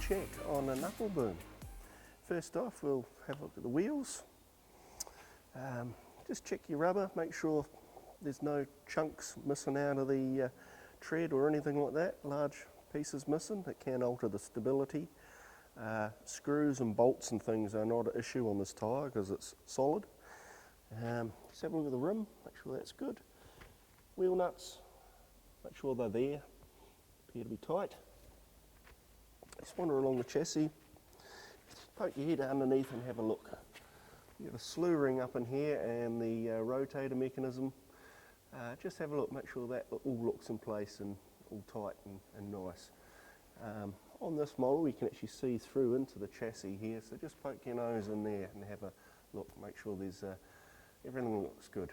check on a Knuckle Boom. First off, we'll have a look at the wheels. Just check your rubber, make sure there's no chunks missing out of the tread or anything like that, large pieces missing. It can alter the stability. Screws and bolts and things are not an issue on this tyre because it's solid. Just have a look at the rim, make sure that's good. Wheel nuts, make sure they're there, appear to be tight. Just wander along the chassis, just poke your head underneath and have a look. You've got a slew ring up in here and the rotator mechanism. Just have a look, make sure that all looks in place and all tight and nice. On this model you can actually see through into the chassis here, so just poke your nose in there and have a look, make sure there's everything looks good.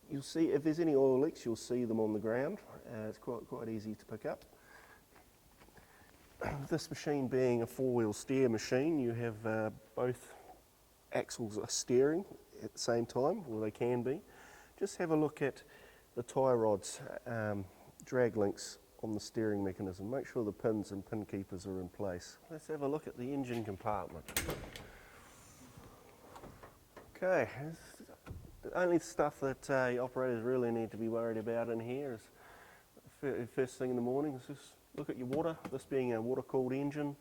You'll see if there's any oil leaks, you'll see them on the ground. It's quite easy to pick up. This machine being a four-wheel steer machine, you have both axles are steering at the same time, or they can be. Just have a look at the tie rods, drag links on the steering mechanism. Make sure the pins and pin keepers are in place. Let's have a look at the engine compartment. Okay, the only stuff that operators really need to be worried about in here is first thing in the morning is just look at your water. This being a water-cooled engine,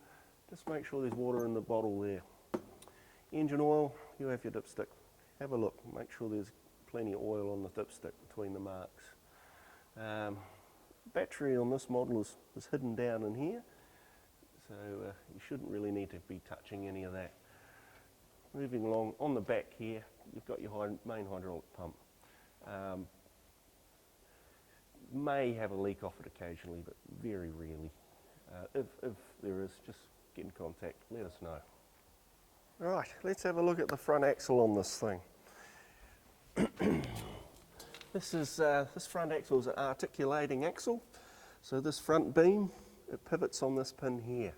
just make sure there's water in the bottle there. Engine oil, you have your dipstick. Have a look, make sure there's plenty of oil on the dipstick between the marks. Battery on this model is hidden down in here, so you shouldn't really need to be touching any of that. Moving along, on the back here, you've got your main hydraulic pump. May have a leak off it occasionally, but very rarely. If there is, just get in contact, let us know. Right, let's have a look at the front axle on this thing. This front axle is an articulating axle, so this front beam, it pivots on this pin here.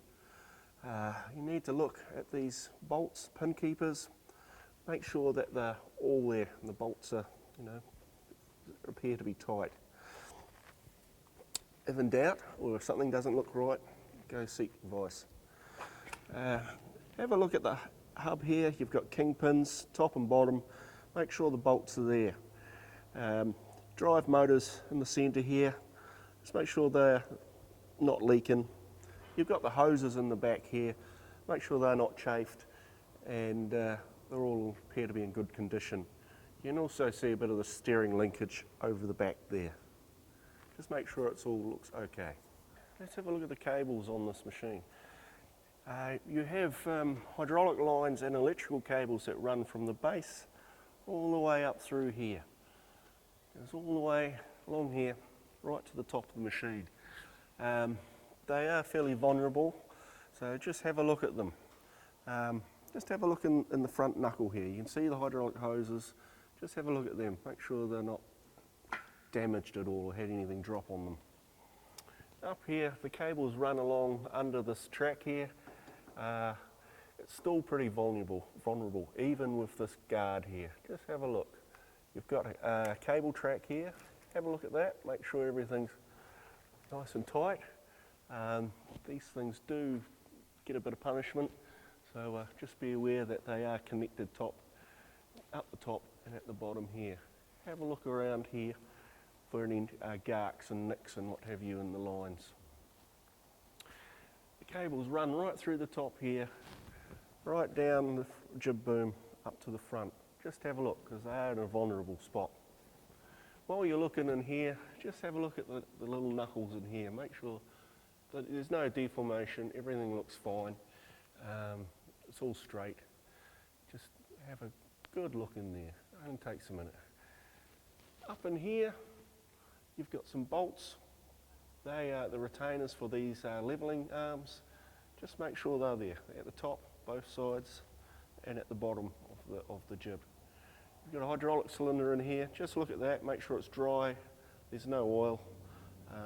You need to look at these bolts, pin keepers, make sure that they're all there and the bolts are, appear to be tight. If in doubt, or if something doesn't look right, go seek advice. Have a look at the hub here. You've got king pins, top and bottom. Make sure the bolts are there. Drive motors in the centre here. Just make sure they're not leaking. You've got the hoses in the back here. Make sure they're not chafed and they all appear to be in good condition. You can also see a bit of the steering linkage over the back there. Just make sure it all looks okay. Let's have a look at the cables on this machine. You have hydraulic lines and electrical cables that run from the base all the way up through here. It's all the way along here, right to the top of the machine. They are fairly vulnerable, so just have a look at them. Just have a look in the front knuckle here. You can see the hydraulic hoses. Just have a look at them. Make sure they're not damaged at all or had anything drop on them. Up here, the cables run along under this track here. It's still pretty vulnerable, even with this guard here. Just have a look. You've got a cable track here. Have a look at that. Make sure everything's nice and tight. These things do get a bit of punishment, so just be aware that they are connected up the top and at the bottom here. Have a look around here for any garks and nicks and what have you in the lines. The cables run right through the top here, right down the jib boom up to the front. Just have a look because they are in a vulnerable spot. While you're looking in here, just have a look at the little knuckles in here. Make sure that there's no deformation, everything looks fine. It's all straight. Just have a good look in there. It only takes a minute. Up in here, you've got some bolts. They are the retainers for these levelling arms. Just make sure they're there at the top, both sides, and at the bottom of the jib. You've got a hydraulic cylinder in here. Just look at that, make sure it's dry. There's no oil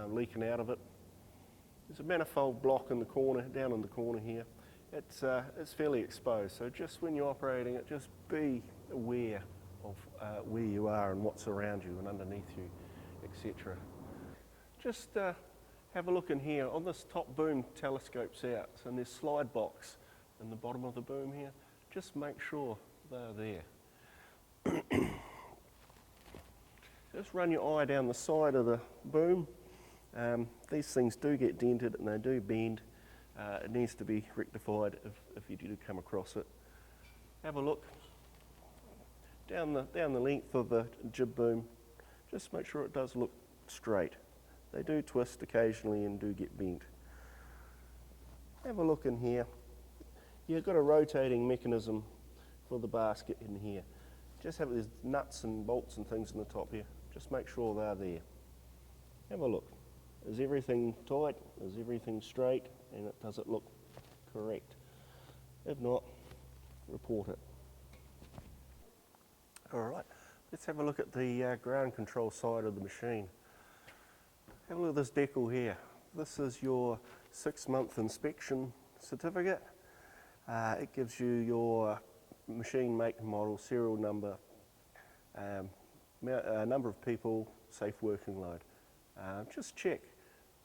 leaking out of it. There's a manifold block in the corner, down in the corner here. It's fairly exposed, so just when you're operating it, just be aware of where you are and what's around you and underneath you, etc. Just Have a look in here. On this top boom telescopes out, and there's slide box in the bottom of the boom here. Just make sure they're there. Just run your eye down the side of the boom. These things do get dented and they do bend. It needs to be rectified if you do come across it. Have a look down the length of the jib boom. Just make sure it does look straight. They do twist occasionally and do get bent. Have a look in here. You've got a rotating mechanism for the basket in here. Just have these nuts and bolts and things in the top here. Just make sure they're there. Have a look. Is everything tight? Is everything straight? And does it look correct? If not, report it. Alright, let's have a look at the ground control side of the machine. Have a look at this decal here. This is your 6-month inspection certificate. It gives you your machine make, model, serial number, number of people, safe working load. Just check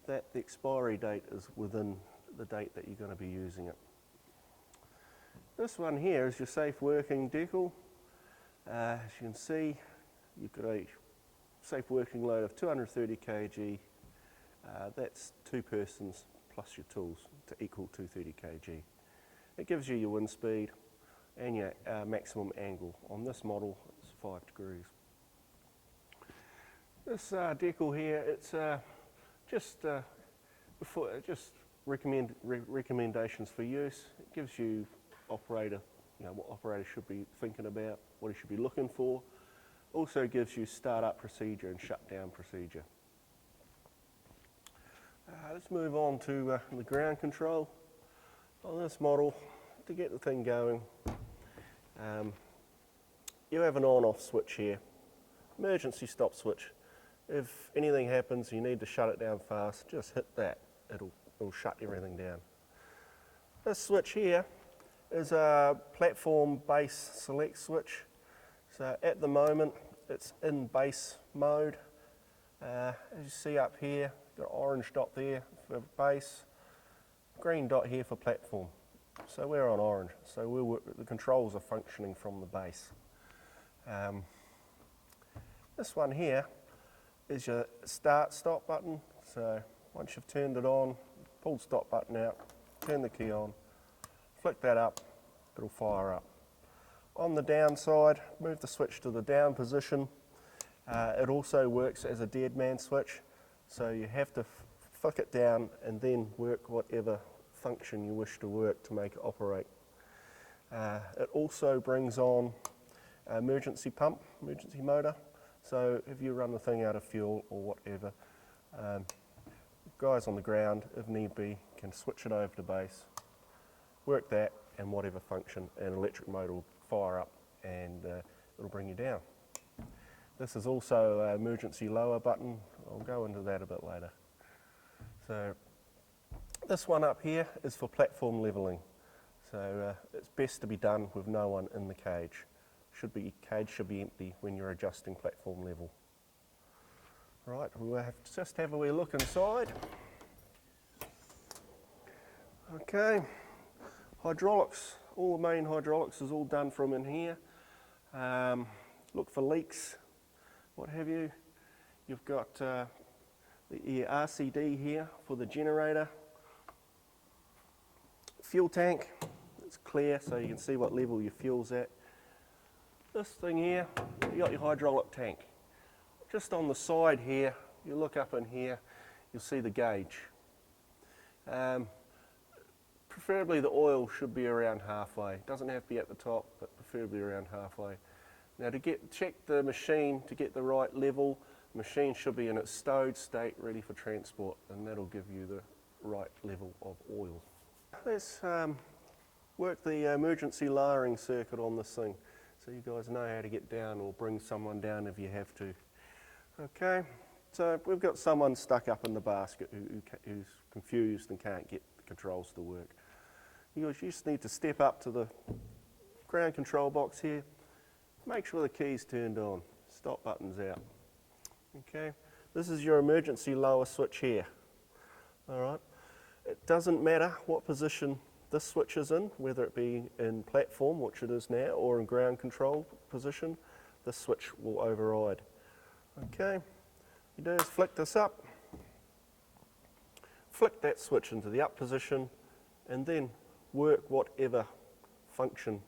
that the expiry date is within the date that you're going to be using it. This one here is your safe working decal. As you can see, you've got a safe working load of 230 kg. That's 2 persons plus your tools to equal 230 kg. It gives you your wind speed and your maximum angle. On this model, it's 5 degrees. This decal here, it's just recommendations for use. It gives you operator, what operator should be thinking about, what he should be looking for. Also gives you start-up procedure and shut-down procedure. Let's move on to the ground control. On this model, to get the thing going, you have an on-off switch here, emergency stop switch. If anything happens, you need to shut it down fast, just hit that. It'll shut everything down. This switch here is a platform base select switch. So at the moment, it's in base mode. As you see up here, got an orange dot there for base, green dot here for platform. So we're on orange, so the controls are functioning from the base. This one here is your start-stop button. So once you've turned it on, pull the stop button out, turn the key on, flick that up, it'll fire up. On the down side, move the switch to the down position. It also works as a dead man switch, so you have to flick it down and then work whatever function you wish to work to make it operate. It also brings on emergency pump, emergency motor, so if you run the thing out of fuel or whatever, guys on the ground, if need be, can switch it over to base, work that and whatever function, and electric motor will fire up and it'll bring you down. This is also an emergency lower button. I'll go into that a bit later. So this one up here is for platform levelling. So it's best to be done with no one in the cage. Cage should be empty when you're adjusting platform level. Right, we'll just have a wee look inside. Okay, hydraulics. All the main hydraulics is all done from in here. Look for leaks, what have you. You've got the RCD here for the generator. Fuel tank, it's clear so you can see what level your fuel's at. This thing here, you got your hydraulic tank. Just on the side here, you look up in here, you'll see the gauge. Preferably the oil should be around halfway. It doesn't have to be at the top, but preferably around halfway. Now to check the machine to get the right level, the machine should be in its stowed state, ready for transport, and that'll give you the right level of oil. Let's work the emergency lowering circuit on this thing, so you guys know how to get down or bring someone down if you have to. Okay, so we've got someone stuck up in the basket who's confused and can't get the controls to work. You just need to step up to the ground control box here, make sure the key's turned on, stop button's out. Okay, this is your emergency lower switch here. All right. It doesn't matter what position this switch is in, whether it be in platform, which it is now, or in ground control position, this switch will override. Okay, you do is flick this up, flick that switch into the up position, and then work whatever function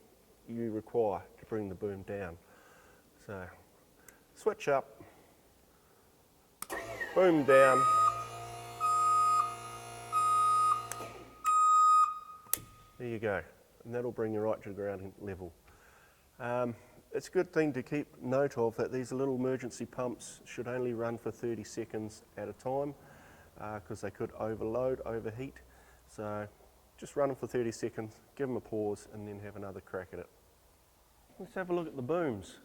you require to bring the boom down. So, switch up, boom down, there you go, and that'll bring you right to the ground level. It's a good thing to keep note of that these little emergency pumps should only run for 30 seconds at a time because they could overload, overheat. So just run them for 30 seconds, give them a pause, and then have another crack at it. Let's have a look at the booms.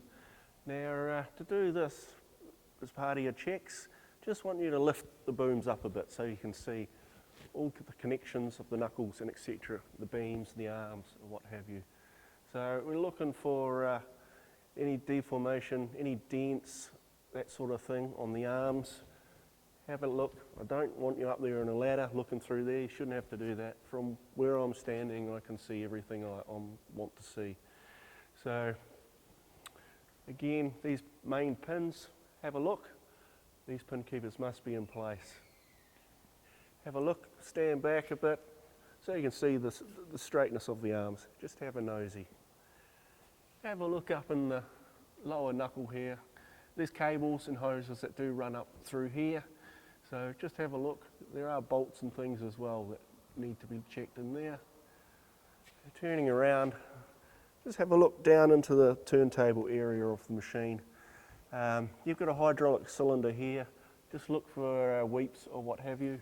Now to do this as part of your checks, just want you to lift the booms up a bit so you can see all the connections of the knuckles and etc., the beams, the arms, and what have you. So we're looking for any deformation, any dents, that sort of thing on the arms. Have a look. I don't want you up there on a ladder looking through there. You shouldn't have to do that. From where I'm standing, I can see everything I want to see. So again, these main pins, have a look. These pin keepers must be in place. Have a look, stand back a bit so you can see the straightness of the arms. Just have a nosy. Have a look up in the lower knuckle here. There's cables and hoses that do run up through here. So just have a look. There are bolts and things as well that need to be checked in there. Turning around, just have a look down into the turntable area of the machine. You've got a hydraulic cylinder here. Just look for weeps or what have you.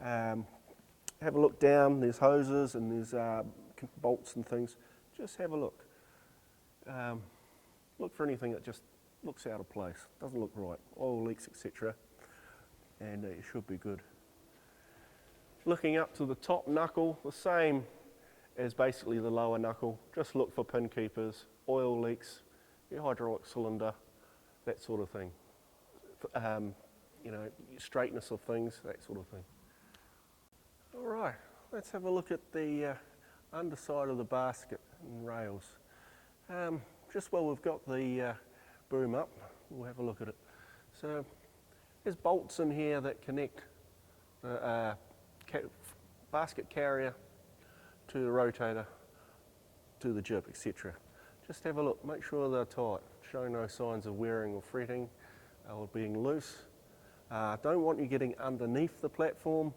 Have a look down. There's hoses and there's bolts and things. Just have a look. Look for anything that just looks out of place, doesn't look right, oil leaks, etc. And it should be good. Looking up to the top knuckle, the same as basically the lower knuckle. Just look for pin keepers, oil leaks, your hydraulic cylinder, that sort of thing. You know, straightness of things, that sort of thing. All right, let's have a look at the underside of the basket and rails. Just while we've got the boom up, we'll have a look at it. So there's bolts in here that connect the basket carrier to the rotator, to the jib, etc. Just have a look, make sure they're tight, show no signs of wearing or fretting or being loose. Don't want you getting underneath the platform.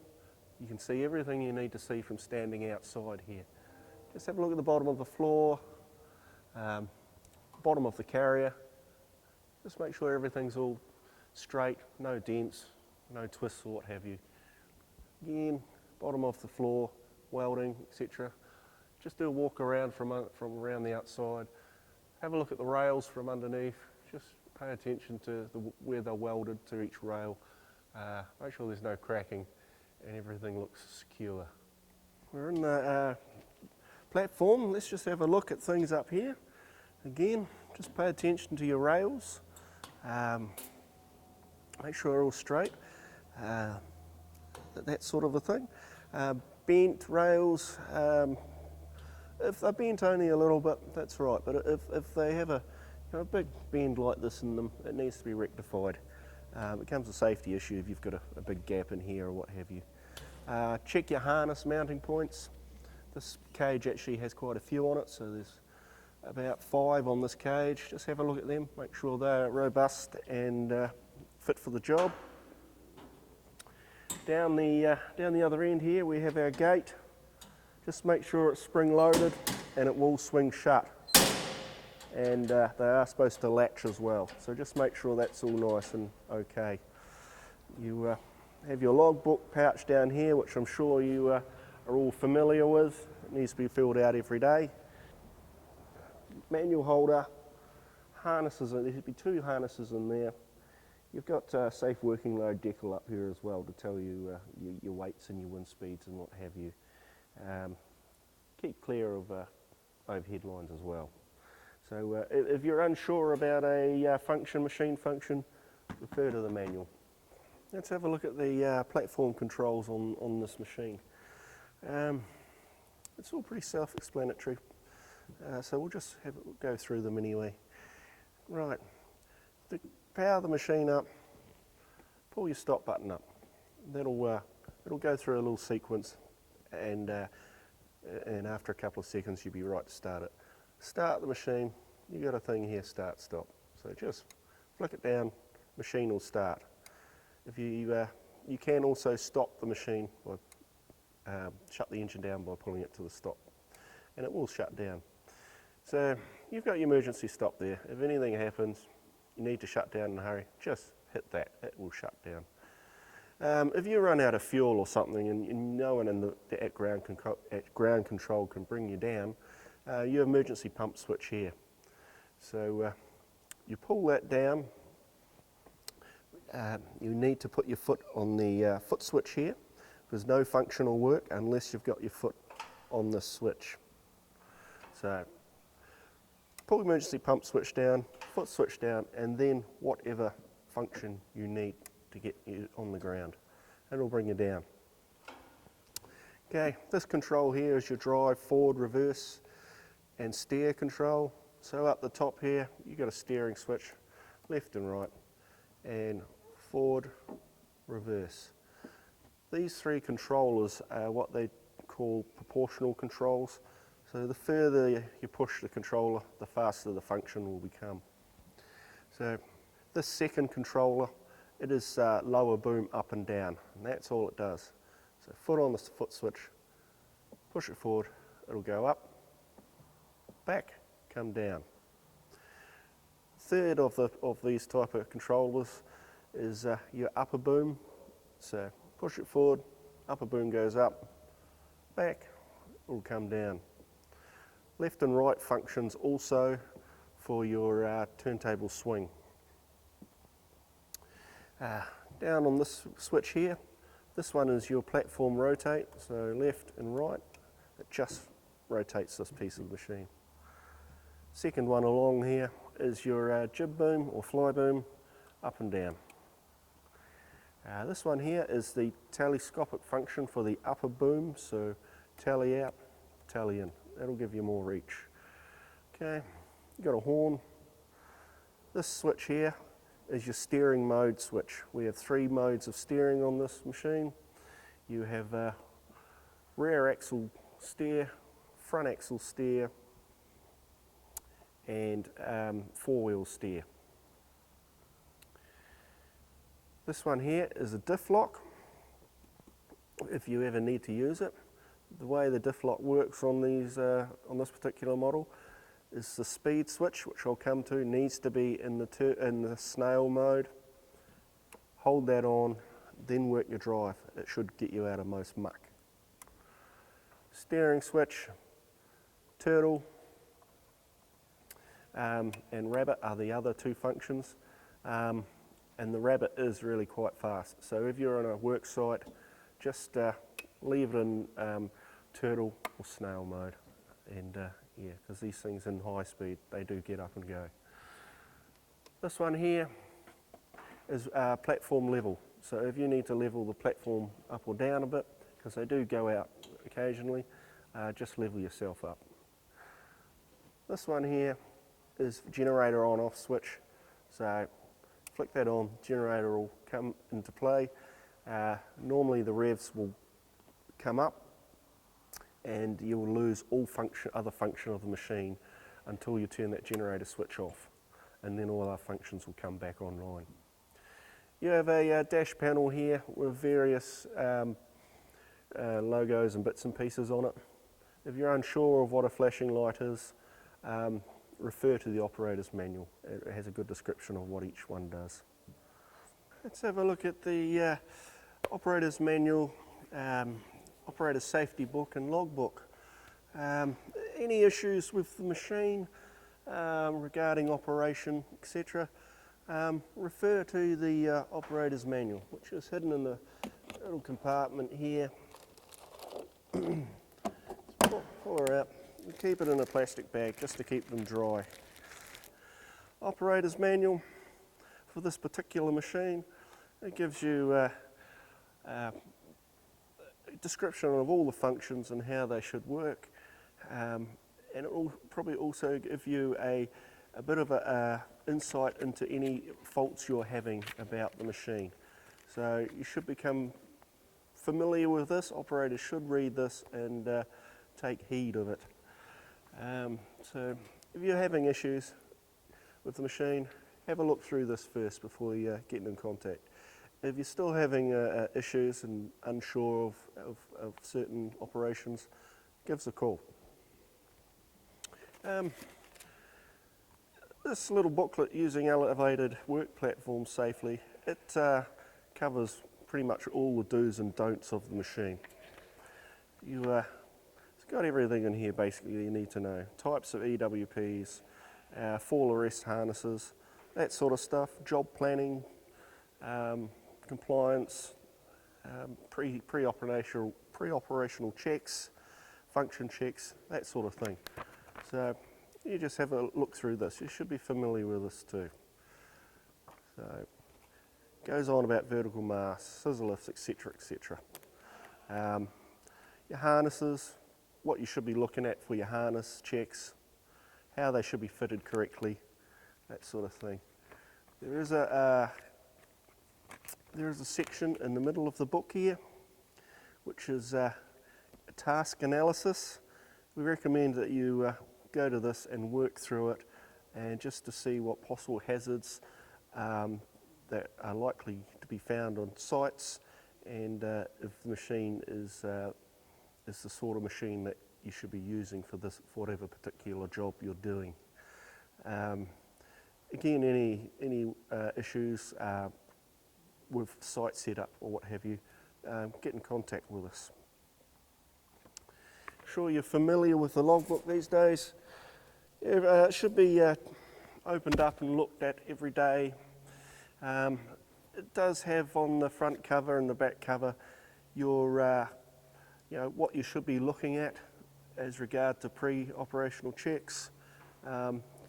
You can see everything you need to see from standing outside here. Just have a look at the bottom of the floor, bottom of the carrier. Just make sure everything's all straight, no dents, no twists or what have you. Again, bottom of the floor, welding, etc. Just do a walk around from around the outside. Have a look at the rails from underneath. Just pay attention to where they're welded to each rail. Make sure there's no cracking and everything looks secure. We're in the platform. Let's just have a look at things up here. Again, just pay attention to your rails. Make sure they're all straight. That sort of a thing. Bent rails, if they're bent only a little bit, that's right. But if they have a big bend like this in them, it needs to be rectified. It becomes a safety issue if you've got a big gap in here or what have you. Check your harness mounting points. This cage actually has quite a few on it, so there's about 5 on this cage. Just have a look at them, make sure they're robust and fit for the job. Down the other end here we have our gate. Just make sure it's spring loaded and it will swing shut. And they are supposed to latch as well, so just make sure that's all nice and okay. You have your logbook pouch down here, which I'm sure you are all familiar with. It needs to be filled out every day. Manual holder, harnesses, there should be 2 harnesses in there. You've got safe working load decal up here as well to tell you your weights and your wind speeds and what have you. Keep clear of overhead lines as well. So if you're unsure about a machine function, refer to the manual. Let's have a look at the platform controls on this machine. It's all pretty self-explanatory, so we'll just go through them anyway. Right, to power the machine up, pull your stop button up. It'll go through a little sequence, and after a couple of seconds you'll be right to start it. Start the machine, you got a thing here, start, stop. So just flick it down, machine will start. If you can also stop the machine, by shut the engine down by pulling it to the stop, and it will shut down. So you've got your emergency stop there. If anything happens, you need to shut down in a hurry, just hit that, it will shut down. If you run out of fuel or something and no one in at ground control can bring you down, your emergency pump switch here. So you pull that down. You need to put your foot on the foot switch here. There's no functional work unless you've got your foot on this switch. So pull the emergency pump switch down, foot switch down, and then whatever function you need to get you on the ground. It'll bring you down. Okay, this control here is your drive, forward, reverse, and steer control. So up the top here, you've got a steering switch, left and right, and forward, reverse. These three controllers are what they call proportional controls. So the further you push the controller, the faster the function will become. So this second controller, it is lower boom up and down, and that's all it does. So foot on the foot switch, push it forward, it'll go up, back, come down. Third of these type of controllers is your upper boom. So push it forward, upper boom goes up, back, it'll come down. Left and right functions also for your turntable swing. Down on this switch here, this one is your platform rotate, so left and right, it just rotates this piece of the machine. Second one along here is your jib boom or fly boom, up and down. This one here is the telescopic function for the upper boom, so tally out, tally in. That'll give you more reach. Okay, you've got a horn. This switch here is your steering mode switch. We have three modes of steering on this machine. You have rear axle steer, front axle steer, and four-wheel steer. This one here is a diff lock, if you ever need to use it. The way the diff lock works on these on this particular model is the speed switch, which I'll come to, needs to be in the snail mode. Hold that on, then work your drive. It should get you out of most muck. Steering switch, turtle, and rabbit are the other two functions. And the rabbit is really quite fast. So if you're on a work site, just leave it in turtle or snail mode. And yeah, because these things in high speed, they do get up and go. This one here is platform level. So if you need to level the platform up or down a bit, because they do go out occasionally, just level yourself up. This one here is generator on off switch. So flick that on, generator will come into play. Normally the revs will come up and you will lose all other function of the machine until you turn that generator switch off, and then all our functions will come back online. You have a dash panel here with various logos and bits and pieces on it. If you're unsure of what a flashing light is, refer to the operator's manual. It has a good description of what each one does. Let's have a look at the operator's manual, operator's safety book and logbook. Any issues with the machine regarding operation, etc., refer to the operator's manual, which is hidden in the little compartment here. Pull her out and keep it in a plastic bag just to keep them dry. Operator's manual for this particular machine It gives you a description of all the functions and how they should work, and it will probably also give you a bit of a insight into any faults you're having about the machine. So you should become familiar with this. Operators should read this and take heed of it. So if you're having issues with the machine, have a look through this first before you get in contact. If you're still having issues and unsure of certain operations, give us a call. This little booklet, Using Elevated Work Platforms Safely, it covers pretty much all the do's and don'ts of the machine. It's got everything in here basically you need to know. Types of EWPs, fall arrest harnesses, that sort of stuff, job planning, compliance, pre-operational checks, function checks, that sort of thing. So you just have a look through this. You should be familiar with this too. So it goes on about vertical masts, scissor lifts, etc., etc. Your harnesses, what you should be looking at for your harness checks, how they should be fitted correctly, that sort of thing. There is a section in the middle of the book here, which is a task analysis. We recommend that you go to this and work through it, and just to see what possible hazards that are likely to be found on sites, and if the machine is the sort of machine that you should be using for this, for whatever particular job you're doing. Again, any issues with site setup or what have you, get in contact with us. Sure you're familiar with the logbook these days. It should be opened up and looked at every day. It does have on the front cover and the back cover your what you should be looking at as regard to pre-operational checks.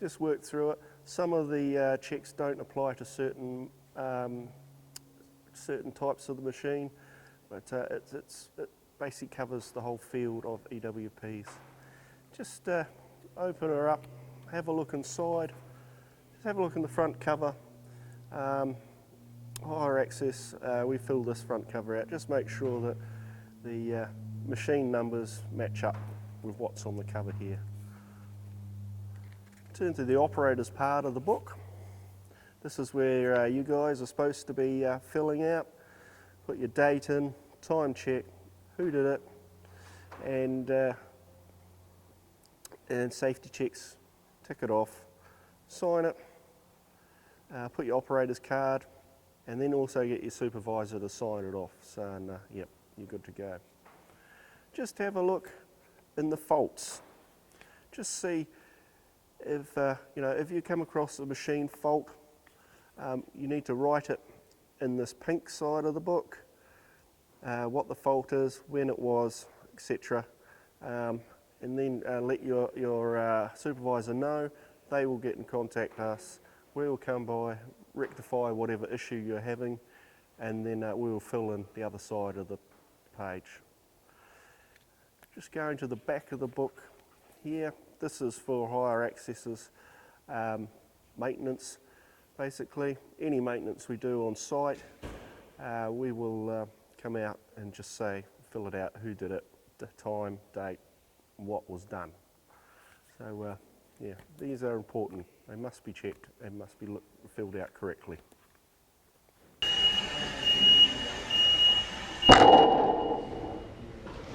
Just work through it. Some of the checks don't apply to certain types of the machine, but it basically covers the whole field of EWPs. Just open her up, have a look inside, just have a look in the front cover. HireAccess, we fill this front cover out, just make sure that the machine numbers match up with what's on the cover here. Turn to the operators part of the book. This is where you guys are supposed to be filling out. Put your date in, time check, who did it, and safety checks, tick it off, sign it, put your operator's card, and then also get your supervisor to sign it off, saying, yep, you're good to go. Just have a look in the faults. Just see if, if you come across a machine fault, you need to write it in this pink side of the book, what the fault is, when it was, etc. And then let your supervisor know. They will get in contact us. We will come by, rectify whatever issue you're having, and then we will fill in the other side of the page. Just going to the back of the book here, this is for HireAccess's maintenance. Basically, any maintenance we do on site, we will come out and just say, fill it out, who did it, the time, date, what was done. So yeah, these are important. They must be checked and must be filled out correctly.